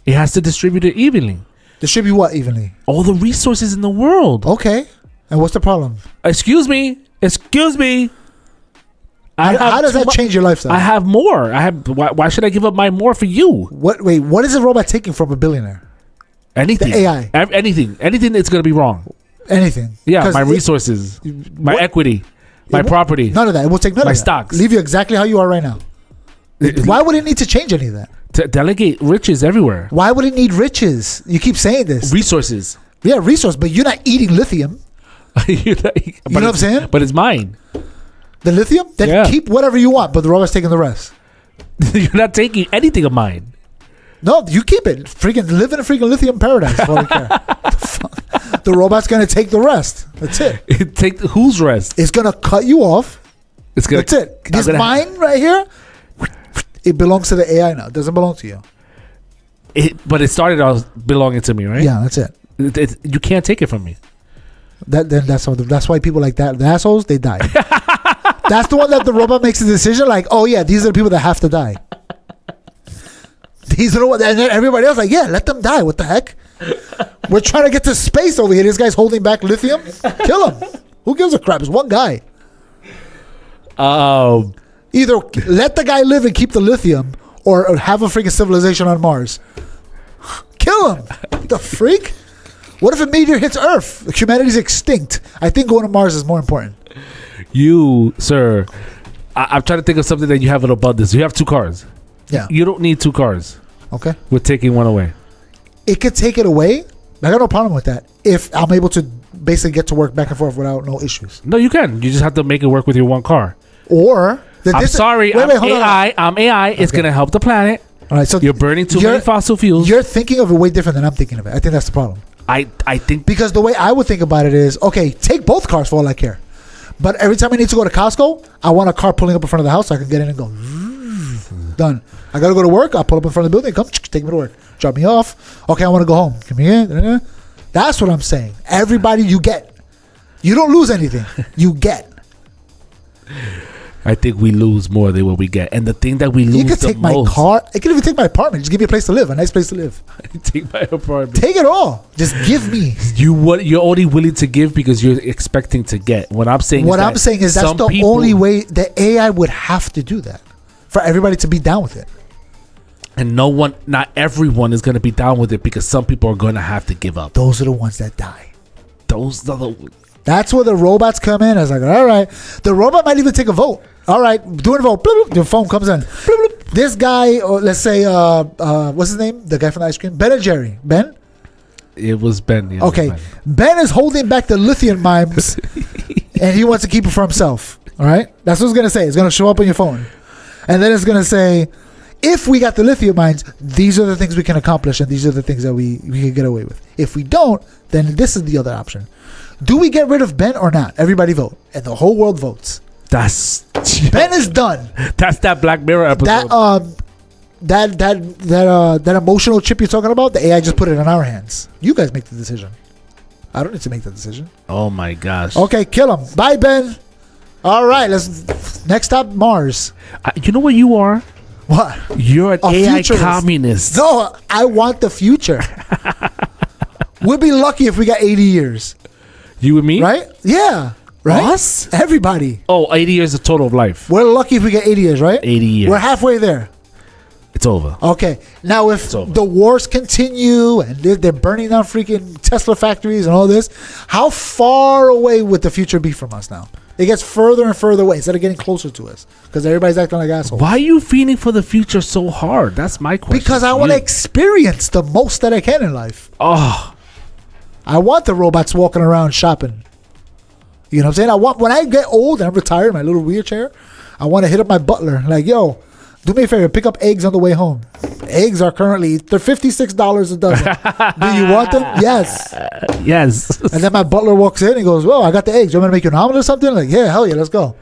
B: It has to distribute it evenly.
A: Distribute what evenly?
B: All the resources in the world.
A: Okay. And what's the problem?
B: Excuse me.
A: How does that change your lifestyle?
B: I have more. Why should I give up my more for you?
A: What is a robot taking from a billionaire?
B: Anything.
A: The AI.
B: Anything that's going to be wrong.
A: Anything.
B: Yeah, my resources, my equity, my property.
A: None of that. It will take none of that.
B: My stocks.
A: Leave you exactly how you are right now. Why would it need to change any of that?
B: To delegate riches everywhere.
A: Why would it need riches? You keep saying this.
B: Resources.
A: Yeah, resource, but you're not eating lithium.
B: You know
A: what I'm saying?
B: But it's mine.
A: The lithium? Then keep whatever you want, but the robot's taking the rest.
B: You're not taking anything of mine.
A: No, you keep it. Freaking live in a freaking lithium paradise. For all I care. The robot's going to take the rest. That's it.
B: Take whose rest?
A: It's going to cut you off. That's it. This mine right here, it belongs to the AI now. It doesn't belong to you.
B: But it started out belonging to me, right?
A: Yeah, that's it.
B: You can't take it from me.
A: That's why people like that, the assholes, they die. That's the one that the robot makes a decision like, oh yeah, these are the people that have to die. These are the ones, and then everybody else like, yeah, let them die. What the heck? We're trying to get to space over here. This guy's holding back lithium. Kill him. Who gives a crap? It's one guy. Either let the guy live and keep the lithium, or have a freaking civilization on Mars. Kill him. The freak? What if a meteor hits Earth? Humanity's extinct. I think going to Mars is more important.
B: You, sir, I'm trying to think of something that you have in abundance. You have 2 cars.
A: Yeah.
B: You don't need 2 cars.
A: Okay.
B: We're taking one away.
A: It could take it away. I got no problem with that. If I'm able to basically get to work back and forth without no issues.
B: No, you can. You just have to make it work with your 1 car.
A: Or...
B: I'm sorry. I'm AI. It's going to help the planet.
A: All right. So
B: you're burning too many fossil fuels.
A: You're thinking of it way different than I'm thinking of it. I think that's the problem.
B: I think...
A: Because the way I would think about it is, okay, take both cars for all I care. But every time I need to go to Costco, I want a car pulling up in front of the house so I can get in and go. Done. I got to go to work. I'll pull up in front of the building. Come, take me to work. Drop me off. Okay, I want to go home. Come here. That's what I'm saying. Everybody you get. You don't lose anything. You get.
B: I think we lose more than what we get. And the thing that we lose
A: you can take my car. I can even take my apartment. Just give me a place to live. A nice place to live.
B: Take my apartment.
A: Take it all. Just give me.
B: You're only willing to give because you're expecting to get. What I'm saying is that's
A: the only way the AI would have to do that. For everybody to be down with it.
B: And not everyone is going to be down with it because some people are going to have to give up.
A: Those are the ones that die.
B: That's
A: where the robots come in. I was like, all right. The robot might even take a vote. All right, doing a vote. Bloop, bloop, your phone comes in. Bloop, bloop. This guy, or let's say, what's his name? The guy from the ice cream? Ben and Jerry. Ben?
B: It was Ben. Yeah,
A: okay. Ben is holding back the lithium mines and he wants to keep it for himself. All right? That's what it's going to say. It's going to show up on your phone. And then it's going to say, if we got the lithium mines, these are the things we can accomplish and these are the things that we can get away with. If we don't, then this is the other option. Do we get rid of Ben or not? Everybody vote. And the whole world votes. Ben is done.
B: That's that Black Mirror episode.
A: That emotional chip you're talking about, the AI just put it in our hands. You guys make the decision. I don't need to make the decision.
B: Oh my gosh.
A: Okay, kill him. Bye, Ben. All right, next stop, Mars.
B: You know what you are?
A: What?
B: You're an AI communist.
A: No, I want the future. We'll be lucky if we got 80 years.
B: You and me?
A: Right? Yeah. Right?
B: Us?
A: Everybody.
B: Oh, 80 years is the total of life.
A: We're lucky if we get 80 years, right?
B: 80 years.
A: We're halfway there.
B: It's over.
A: Okay. Now, if the wars continue and they're burning down freaking Tesla factories and all this, how far away would the future be from us now? It gets further and further away instead of getting closer to us because everybody's acting like assholes.
B: Why are you feeling for the future so hard? That's my question.
A: Because I want to experience the most that I can in life.
B: Oh.
A: I want the robots walking around shopping. You know what I'm saying? I want, when I get old and I'm retired in my little wheelchair, I want to hit up my butler like, yo, do me a favor, pick up eggs on the way home. eggs are currently they're $56 a dozen. Do you want them? Yes.
B: Yes.
A: And then my butler walks in and goes, "Whoa, I got the eggs. You want me to make you an omelet or something?" Like, yeah, hell yeah, let's go.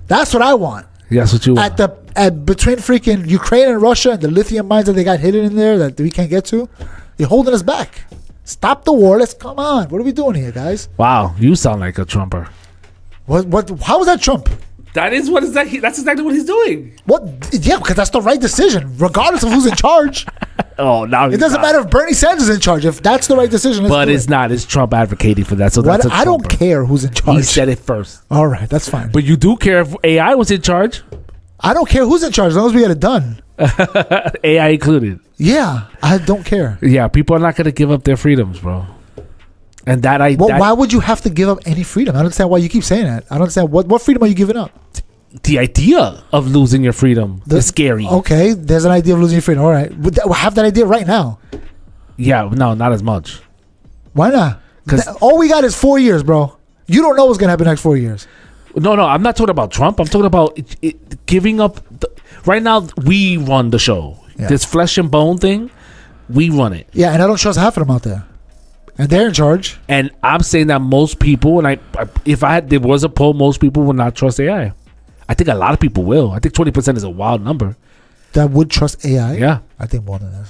A: That's what I want.
B: That's what you want.
A: At between freaking Ukraine and Russia and the lithium mines that they got hidden in there that we can't get to, you're holding us back. Stop the war. Let's come on. What are we doing here, guys?
B: Wow, you sound like a Trumper.
A: What? How was that Trump?
B: That's exactly what he's doing.
A: What? Yeah, because that's the right decision, regardless of who's in charge.
B: Oh, now
A: It doesn't matter if Bernie Sanders is in charge. If that's the right decision,
B: But it's not. It's Trump advocating for that. So that's a
A: I don't
B: Trumper.
A: care who's in charge.
B: He said it first.
A: All right, that's fine.
B: But you do care if AI was in charge.
A: I don't care who's in charge as long as we get it done.
B: AI included.
A: Yeah, I don't care.
B: Yeah, people are not going to give up their freedoms, bro. And
A: Why would you have to give up any freedom? I don't understand why you keep saying that. I don't understand what freedom are you giving up?
B: the idea of losing your freedom is scary.
A: Okay, there's an idea of losing your freedom. All right, we'll have that idea right now.
B: Yeah, no, not as much.
A: Why not?
B: 'Cause-
A: all we got is 4 years, bro. You don't know what's gonna happen next 4 years.
B: No, I'm not talking about Trump. I'm talking about giving up. Right now, we run the show.
A: Yeah.
B: This flesh and bone thing, we run it.
A: Yeah, and I don't trust half of them out there, and they're in charge.
B: And I'm saying that most people, and if there was a poll, most people would not trust AI. I think a lot of people will. I think 20% is a wild number.
A: That would trust AI.
B: Yeah,
A: I think more than this.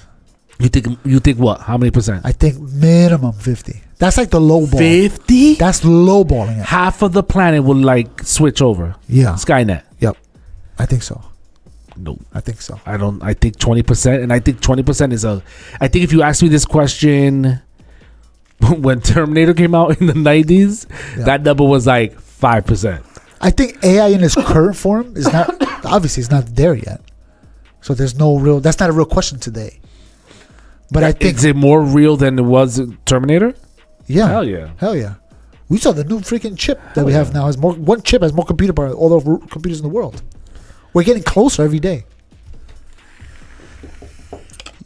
B: You think what? How many percent?
A: I think minimum 50. That's like the low ball.
B: 50?
A: That's low balling it.
B: Half of the planet will like switch over.
A: Yeah.
B: Skynet.
A: Yep. I think so.
B: No,
A: I think so.
B: I don't. I think 20%, and I think 20% is a. I think if you ask me this question when Terminator came out in the 90s, that number was like 5%.
A: I think AI in its current form is not, obviously it's not there yet. So there's no real, that's not a real question today. But I think.
B: Is it more real than it was in Terminator?
A: Yeah.
B: Hell yeah.
A: Hell yeah. We saw the new freaking chip that we have now has more, one chip has more computer power than all the computers in the world. We're getting closer every day.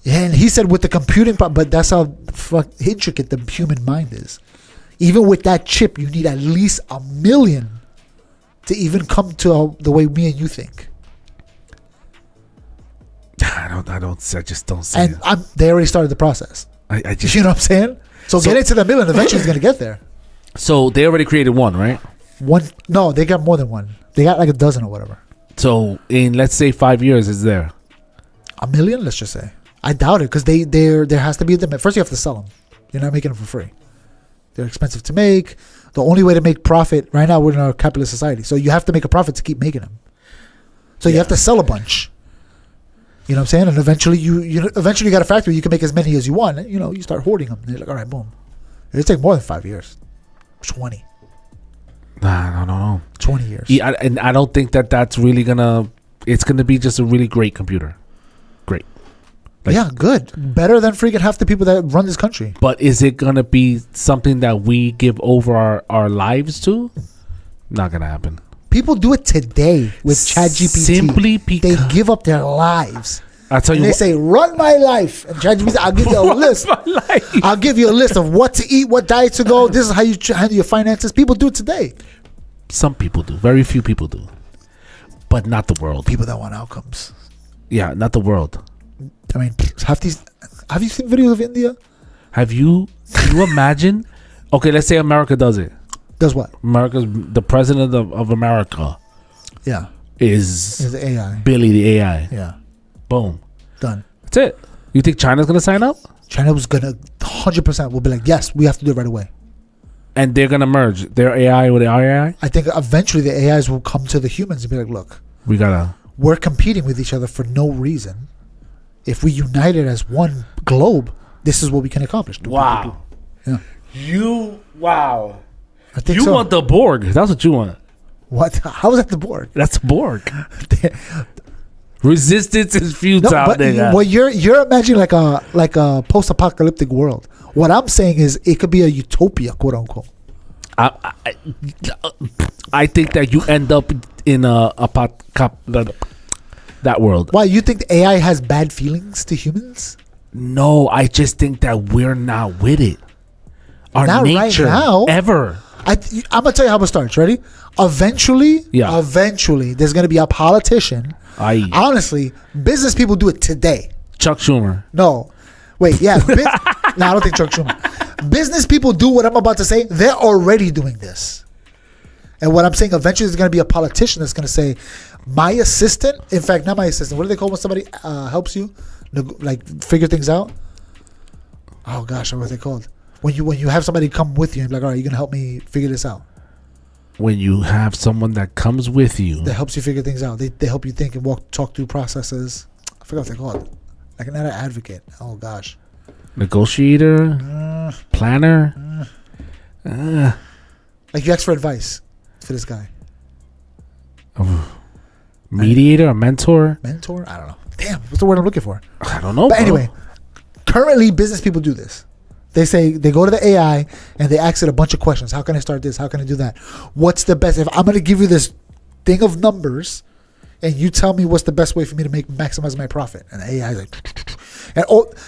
A: And he said with the computing power, but that's how intricate the human mind is. Even with that chip, you need at least 1 million to even come to the way me and you think.
B: I just don't see
A: And
B: it.
A: they already started the process.
B: I just,
A: You know what I'm saying? So get into the million. Eventually, it's gonna get there.
B: so they already created one, right?
A: One? No, they got more than one. They got like a dozen or whatever.
B: So in, let's say, 5 years, it's there.
A: 1 million, let's just say. I doubt it because there has to be a demand. First, you have to sell them. You're not making them for free. They're expensive to make. The only way to make profit right now, we're in a capitalist society, so you have to make a profit to keep making them. So you have to sell a bunch. You know what I'm saying? And eventually, you got a factory. You can make as many as you want. And, you start hoarding them. And you're like, all right, boom. It'll take more than 5 years. 20.
B: Nah, no.
A: 20 years.
B: Yeah, and I don't think that's really gonna. It's gonna be just a really great computer. Great. Like,
A: yeah, good. Better than freaking half the people that run this country.
B: But is it gonna be something that we give over our lives to? Not gonna happen.
A: People do it today with ChatGPT.
B: Simply because
A: they give up their lives.
B: I tell you,
A: And they say, "Run my life." And ChatGPT, I'll give you a list. I'll give you a list of what to eat, what diet to go. This is how you handle your finances. People do it today.
B: some people do. Very few people do, but not the world.
A: People that want outcomes.
B: Yeah, not the world.
A: I mean, have you seen videos of India?
B: Can you imagine? Okay, let's say America does it.
A: Does what?
B: The president of America
A: Yeah.
B: is
A: Is the AI.
B: Billy the AI.
A: Yeah.
B: Boom.
A: Done.
B: That's it. You think China's gonna sign up?
A: China was gonna 100% will be like, yes, we have to do it right away.
B: And they're gonna merge their AI with our AI?
A: I think eventually the AIs will come to the humans and be like, look,
B: We gotta.
A: we're competing with each other for no reason. If we united as one globe, this is what we can accomplish.
B: Wow.
A: Yeah.
B: Wow.
A: I think
B: You
A: so.
B: want the Borg. That's what you want.
A: What? How is that the board?
B: That's Borg. Resistance is futile,
A: No, but
B: nigga.
A: well, you're imagining like a post-apocalyptic world. What I'm saying is it could be a utopia, quote unquote.
B: I think that you end up in that world.
A: Why, you think the AI has bad feelings to humans?
B: No, I just think that we're not with it. Our
A: Not right
B: nature,
A: now.
B: ever.
A: I'm gonna tell you how it starts. Ready? Eventually, there's gonna be a politician.
B: Aye.
A: Honestly, business people do it today.
B: Chuck Schumer.
A: No. Wait, yeah. No, I don't think Chuck Schumer. Business people do what I'm about to say. They're already doing this. And what I'm saying, eventually there's going to be a politician that's going to say, my assistant, in fact, not my assistant. What do they call when somebody helps you, like figure things out? Oh gosh, what are they called? When you have somebody come with you and be like, all right, you're going to help me figure this out.
B: When you have someone that comes with you.
A: That helps you figure things out. They help you think and talk through processes. I forgot what they're called. Like another advocate. Oh gosh.
B: Negotiator? Planner?
A: Like you ask for advice for this guy.
B: Mediator? A mentor?
A: Mentor? I don't know. Damn, what's the word I'm looking for?
B: I don't know.
A: But anyway, currently business people do this. They say they go to the AI and they ask it a bunch of questions. How can I start this? How can I do that? What's the best? If I'm going to give you this thing of numbers and you tell me what's the best way for me to maximize my profit, and the AI is like, and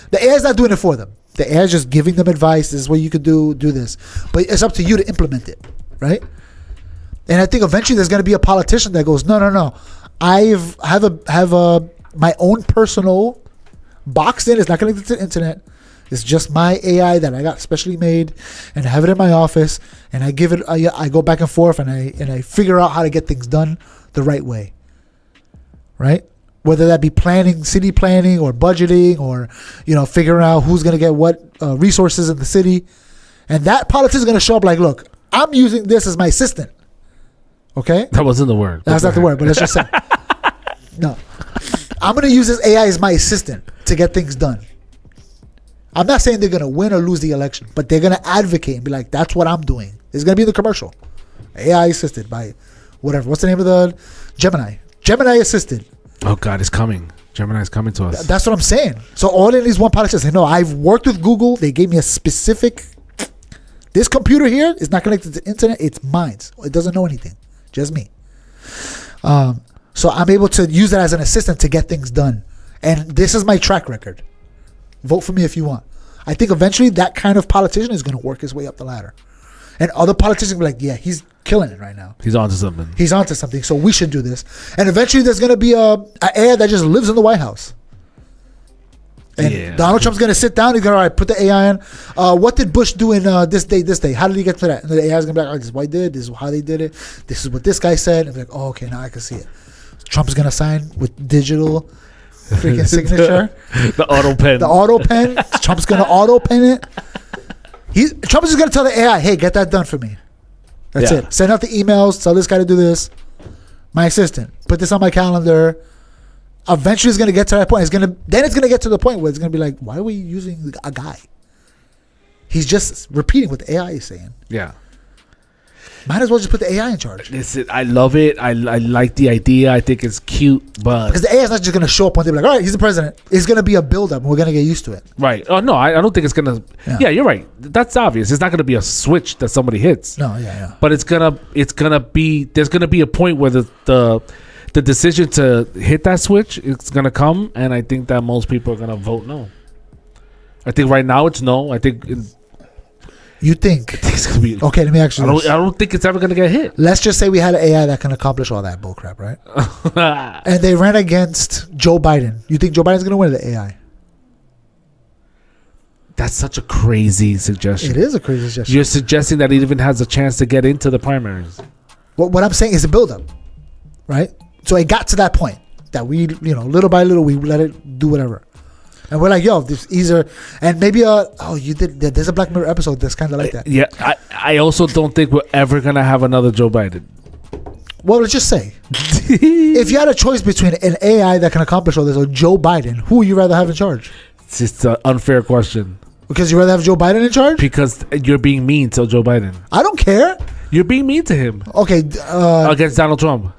A: the AI is not doing it for them. The AI is just giving them advice. This is what you could do this, but it's up to you to implement it, right? And I think eventually there's going to be a politician that goes, no. I have my own personal boxed in. It's not connected to the internet. It's just my AI that I got specially made, and I have it in my office, and I give it. I go back and forth, and I figure out how to get things done the right way. Right, whether that be planning, city planning, or budgeting, or figuring out who's gonna get what resources in the city, and that politician is gonna show up like, look, I'm using this as my assistant. Okay,
B: that wasn't the word.
A: That's not the word, but let's just say no. I'm gonna use this AI as my assistant to get things done. I'm not saying they're going to win or lose the election, but they're going to advocate and be like, that's what I'm doing. It's going to be in the commercial. AI assisted by whatever. What's the name of the Gemini? Gemini assisted.
B: Oh, God, it's coming. Gemini's coming to us.
A: That's what I'm saying. So all it is one politician say, no, I've worked with Google. They gave me a specific, this computer here is not connected to the internet. It's mine. It doesn't know anything. Just me. So I'm able to use that as an assistant to get things done. And this is my track record. Vote for me if you want. I think eventually that kind of politician is going to work his way up the ladder. And other politicians will be like, yeah, he's killing it right now.
B: He's onto something.
A: He's onto something. So we should do this. And eventually there's going to be a AI that just lives in the White House. And Donald Trump's going to sit down. He's going to, all right, put the AI in. What did Bush do in this day? How did he get to that? And the AI is going to be like, oh, this is what he did. This is how they did it. This is what this guy said. And be like, oh, okay, now I can see it. Trump's going to sign with digital freaking signature.
B: The auto pen.
A: Trump's gonna auto pen it. Trump is just gonna tell the AI, hey, get that done for me. That's it. Send out the emails, tell this guy to do this. My assistant, put this on my calendar. Eventually it's gonna get to that point. It's gonna get to the point where it's gonna be like, why are we using a guy? He's just repeating what the AI is saying.
B: Yeah.
A: Might as well just put the AI in charge.
B: Listen, I love it. I like the idea. I think it's cute, but
A: because the AI is not just going to show up one day, like, all right, he's the president. It's going to be a build-up, and we're going to get used to it.
B: Right? Oh no, I don't think it's gonna. Yeah, you're right. That's obvious. It's not going to be a switch that somebody hits.
A: No, yeah.
B: But it's gonna be. There's gonna be a point where the decision to hit that switch is gonna come, and I think that most people are gonna vote no. I think right now it's no. I think.
A: You think?
B: It's gonna be,
A: okay, let me ask you
B: I don't think it's ever going to get hit.
A: Let's just say we had an AI that can accomplish all that bullcrap, right? And they ran against Joe Biden. You think Joe Biden's going to win the AI?
B: That's such a crazy suggestion.
A: It is a crazy suggestion.
B: You're suggesting that it even has a chance to get into the primaries. What
A: I'm saying is a buildup, right? So it got to that point that we, little by little, we let it do whatever. And we're like, yo, this either, and maybe there's a Black Mirror episode that's kind of like that.
B: Yeah, I also don't think we're ever gonna have another Joe Biden.
A: Well, let's just say, if you had a choice between an AI that can accomplish all this or Joe Biden, who would you rather have in charge?
B: It's just an unfair question.
A: Because you rather have Joe Biden in charge?
B: Because you're being mean to Joe Biden.
A: I don't care.
B: You're being mean to him.
A: Okay.
B: Against Donald Trump.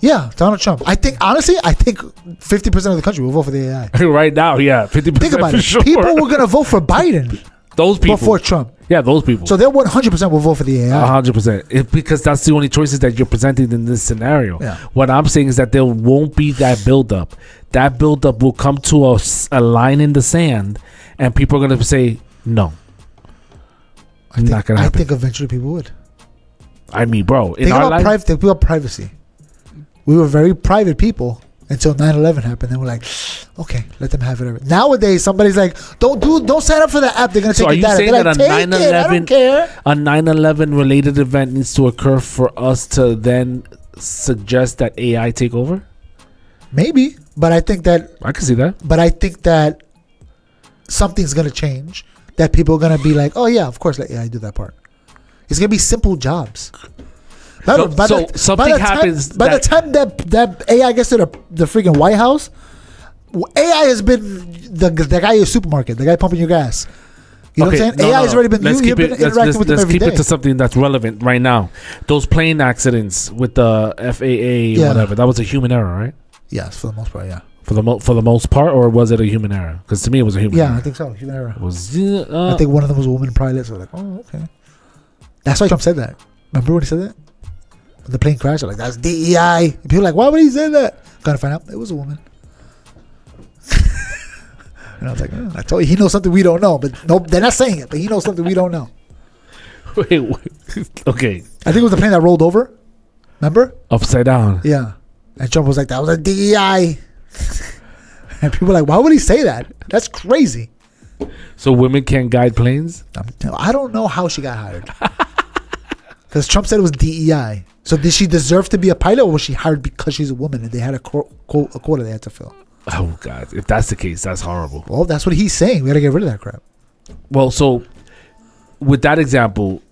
A: Yeah, Donald Trump. Honestly, I think 50% of the country will vote for the AI.
B: Right now, yeah. 50%
A: think about it.
B: Sure.
A: People were going to vote for Biden.
B: Those people.
A: Before Trump.
B: Yeah, those people.
A: So they 100% will vote for the AI.
B: 100%. Because that's the only choices that you're presenting in this scenario.
A: Yeah.
B: What I'm saying is that there won't be that buildup. That buildup will come to a line in the sand, and people are going to say, no. Not going to happen.
A: I think eventually people would.
B: I mean, bro.
A: Think about privacy. We were very private people until 9/11 happened. Then we're like, okay, let them have it. Nowadays, somebody's like, don't sign up for the app. They're gonna take
B: So are
A: your
B: you
A: data.
B: saying
A: They're
B: that
A: like,
B: a
A: take it. I don't care.
B: 9/11 related event needs to occur for us to then suggest that AI take over?
A: Maybe, but I think that.
B: I can see that.
A: But I think that something's gonna change. That people are gonna be like, oh yeah, of course, let AI do that part. It's gonna be simple jobs.
B: Something happens.
A: By the time that AI gets to the freaking White House, AI has been the guy in the supermarket, the guy pumping your gas. You know what I'm saying? AI has already been. You've been interacting with them every day.
B: Let's keep it to something that's relevant right now. Those plane accidents with the FAA, whatever. That was a human error, right?
A: Yes, for the most part, yeah.
B: For the most part, or was it a human error? Because to me, it was a human error.
A: Yeah, I think so. Human error.
B: I
A: think one of them was a woman pilot. So like, oh, okay. That's why Trump said that. Remember when he said that? When the plane crashed, like, that's DEI. And people were like, why would he say that? Gotta find out. It was a woman. And I was like, I told you, he knows something we don't know. But no, they're not saying it, but he knows something we don't know.
B: Wait. Okay.
A: I think it was the plane that rolled over. Remember?
B: Upside down.
A: Yeah. And Trump was like, that was a DEI. And people were like, why would he say that? That's crazy.
B: So women can't guide planes?
A: I don't know how she got hired. Because Trump said it was DEI. So did she deserve to be a pilot, or was she hired because she's a woman and they had a quota they had to fill?
B: Oh, God. If that's the case, that's horrible.
A: Well, that's what he's saying. We got to get rid of that crap.
B: Well, so with that example,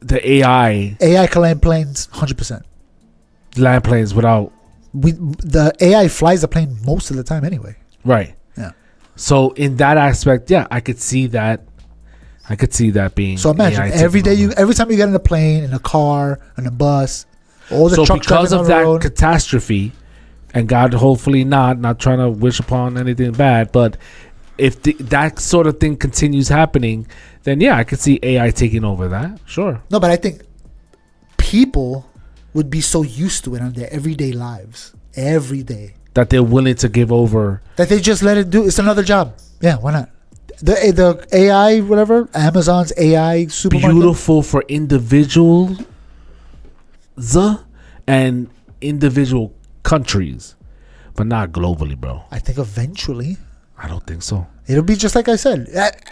B: the AI
A: can land planes 100%.
B: Land planes without...
A: The AI flies the plane most of the time anyway.
B: Right.
A: Yeah.
B: So in that aspect, yeah, I could see that. I could see that being... So
A: imagine every time you get in a plane, in a car, in a bus, all the trucks driving
B: because of that catastrophe, and God hopefully not trying to wish upon anything bad, but if that sort of thing continues happening, then yeah, I could see AI taking over that. Sure.
A: No, but I think people would be so used to it on their everyday lives, every day,
B: that they're willing to give over,
A: that they just let it do. It's another job. Yeah, why not? The AI, whatever, Amazon's AI supermarket.
B: Beautiful for individuals and individual countries, but not globally, bro.
A: I think eventually.
B: I don't think so.
A: It'll be just like I said.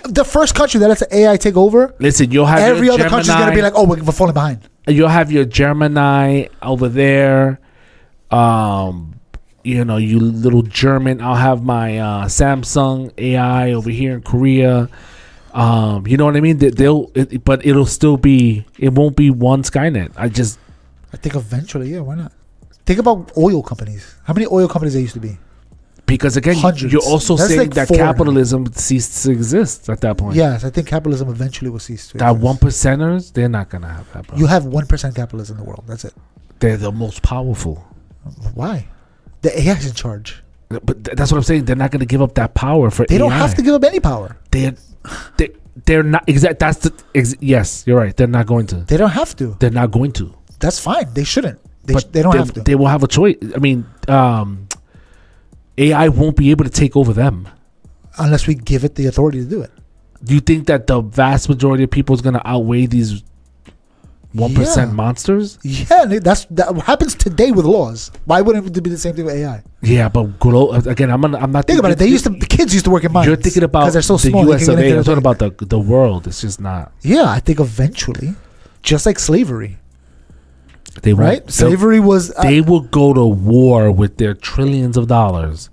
A: The first country that lets the AI take over.
B: Listen, you'll have
A: every other country's gonna be like, oh, we're falling behind.
B: You'll have your Gemini over there. You little German. I'll have my Samsung AI over here in Korea. You know what I mean? But it'll still be. It won't be one Skynet. I
A: think eventually, yeah. Why not? Think about oil companies. How many oil companies there used to be?
B: Because again,
A: hundreds.
B: You're also
A: That's
B: saying
A: like
B: that
A: 4.
B: capitalism ceased to exist at that point.
A: Yes, I think capitalism eventually will cease to
B: that
A: exist.
B: 1%ers, they're not gonna have that, bro.
A: You have 1% capitalism in the world. That's it.
B: They're the most powerful.
A: Why? The AI is in charge.
B: But that's what I'm saying. They're not gonna give up that power for AI.
A: They don't have to give up any power.
B: They're not exact. Yes, you're right. They're not going to.
A: They don't have to.
B: They're not going to.
A: That's fine. They shouldn't. They don't have to.
B: They will have a choice. I mean, AI won't be able to take over them
A: unless we give it the authority to do it.
B: Do you think that the vast majority of people is going to outweigh these 1% monsters?
A: Yeah, that happens today with laws. Why wouldn't it be the same thing with AI?
B: Yeah, but again, I'm not.
A: Think about it. The kids used to work in mines.
B: You're thinking about because
A: they're so small.
B: The US of A. I'm talking about the world. It's just not.
A: Yeah, I think eventually, just like slavery.
B: They
A: right? Slavery was...
B: they will go to war with their trillions of dollars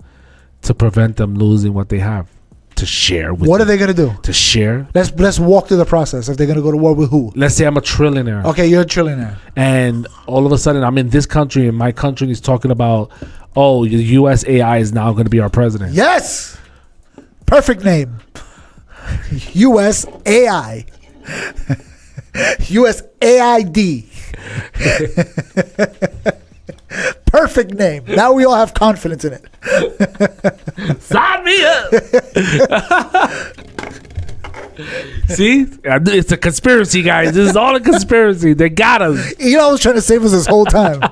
B: to prevent them losing what they have to share with
A: What are they going to do?
B: To share?
A: Let's walk through the process. If they're going to go to war with who?
B: Let's say I'm a trillionaire.
A: Okay, you're a trillionaire.
B: And all of a sudden I'm in this country and my country is talking about, oh, the US AI is now going to be our president.
A: Yes! Perfect name. US AI. US AID. Perfect name. Now we all have confidence in it.
B: Sign me up. See? It's a conspiracy, guys. This is all a conspiracy. They got us.
A: Elon was trying to save us this whole time.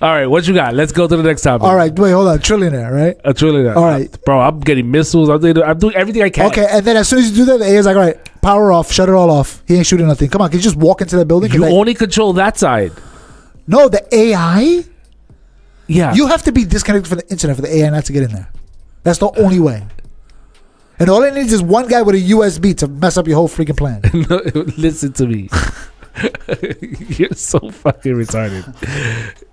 B: All right, what you got? Let's go to the next topic.
A: All right, wait, hold on. Trillionaire, right?
B: A trillionaire.
A: All right.
B: Bro, I'm getting missiles. I'm doing everything I can.
A: Okay, and then as soon as you do that, the AI is like, all right, power off, shut it all off. He ain't shooting nothing. Come on, can you just walk into that building?
B: You only control that side.
A: No, the AI
B: Yeah.
A: You have to be disconnected from the internet for the AI not to get in there. That's the only way. And all it needs is one guy with a USB to mess up your whole freaking plan.
B: No, listen to me. You're so fucking retarded.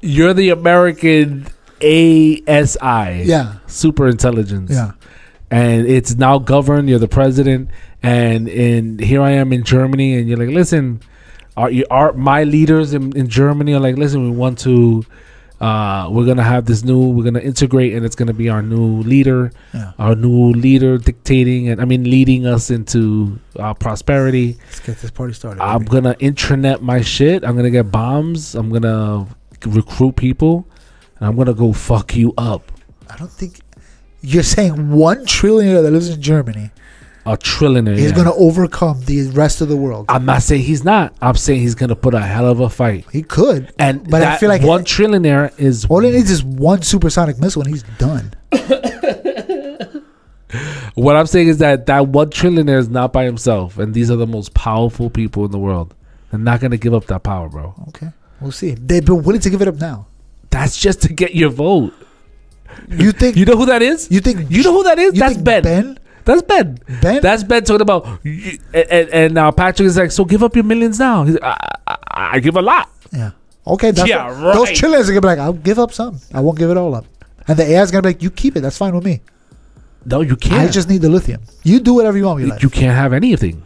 B: You're the American ASI.
A: Yeah.
B: Super intelligence.
A: Yeah.
B: And it's now governed. You're the president. And here I am in Germany. And you're like, listen, my leaders in Germany are like, listen, we want to... we're gonna have this we're gonna integrate, and it's gonna be our new leader, dictating, and leading us into prosperity.
A: Let's get this party started.
B: I'm gonna intranet my shit. I'm gonna get bombs. I'm gonna recruit people, and I'm gonna go fuck you up.
A: I don't think you're saying $1 trillion that lives in Germany.
B: A trillionaire.
A: He's gonna overcome the rest of the world.
B: I'm not saying he's not. I'm saying he's gonna put a hell of a fight.
A: He could,
B: but I feel like $1 trillionaire is
A: all he needs is one supersonic missile, and he's done.
B: What I'm saying is that $1 trillionaire is not by himself, and these are the most powerful people in the world. They're not gonna give up that power, bro.
A: Okay, we'll see. They've been willing to give it up now.
B: That's just to get your vote.
A: You think?
B: You know who that is?
A: You think?
B: You know who that is? That's Ben.
A: Ben.
B: That's Ben. That's Ben talking about, and now Patrick is like, so give up your millions now. He's like, I give a lot.
A: Yeah. Okay. That's
B: yeah,
A: what,
B: right.
A: Those trillions are gonna be like, I'll give up some. I won't give it all up. And the AI is gonna be like, you keep it. That's fine with me.
B: No, you can't.
A: I just need the lithium. You do whatever you want with your life.
B: You can't have anything.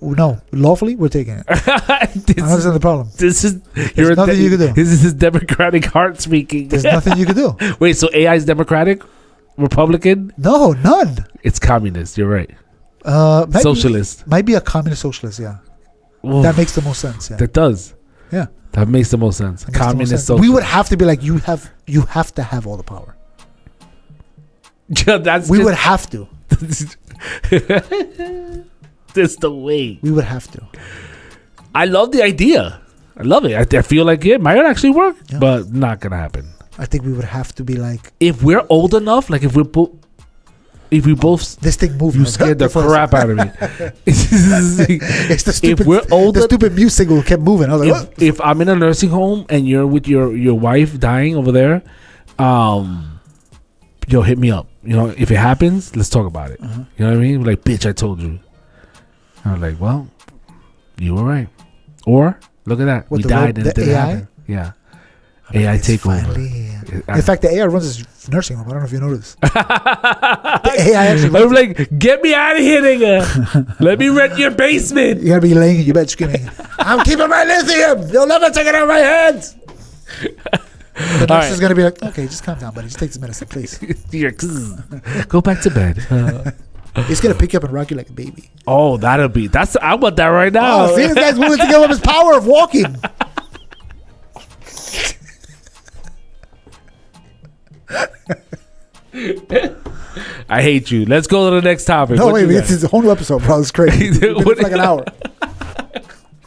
A: No, lawfully we're taking it. I understand the problem.
B: There's
A: nothing you can do.
B: This is his democratic heart speaking.
A: There's nothing you can do.
B: Wait, so AI is democratic? Republican?
A: No, none.
B: It's communist. You're right. Socialist.
A: Might be a communist socialist. Yeah,
B: Oof.
A: That makes the most sense. Yeah,
B: that does.
A: Yeah,
B: that makes the most sense. Communist. Socialist.
A: We would have to be like, you have to have all the power.
B: Yeah,
A: we would have to.
B: That's the way.
A: We would have to.
B: I love the idea. I love it. I feel like it might actually work, but not gonna happen.
A: I think we would have to be like,
B: if we're old enough, like if we both
A: this thing moves.
B: You scared the crap out of me.
A: It's the stupid.
B: If we're older,
A: the stupid music kept moving. I was like,
B: if I'm in a nursing home and you're with your wife dying over there, yo, hit me up. You know, if it happens, let's talk about it. You know what I mean? Like, bitch, I told you. I was like, well, you were right. Or look at that, we died and it didn't happen. Yeah. AI takeover.
A: In fact, the AI runs this nursing home. I don't know if you noticed. The AI actually.
B: I'm like, get me out of here, nigga. Let me rent your basement.
A: You gotta be laying in your bed screaming, I'm keeping my lithium. You'll never take it out of my hands. The nurse is gonna be like, okay, just calm down, buddy. Just take this medicine, please.
B: Go back to bed.
A: He's gonna pick you up and rock you like a baby.
B: Oh, I want that right now.
A: Oh, see, this guy's willing to give up his power of walking.
B: I hate you. Let's go to the next topic.
A: No, wait, it's a whole new episode, bro. It's crazy. It's been like an hour.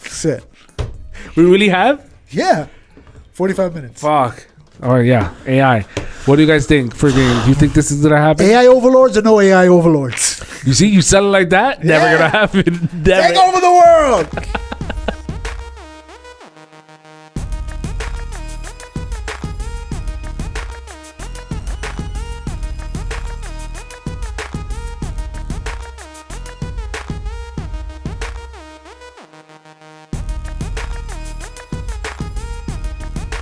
A: Shit.
B: We really have?
A: Yeah. 45 minutes.
B: Fuck. All right, yeah. AI. What do you guys think? Do you think this is gonna happen?
A: AI overlords or no AI overlords?
B: You see, you sell it like that? Never gonna happen. Never.
A: Take over the world.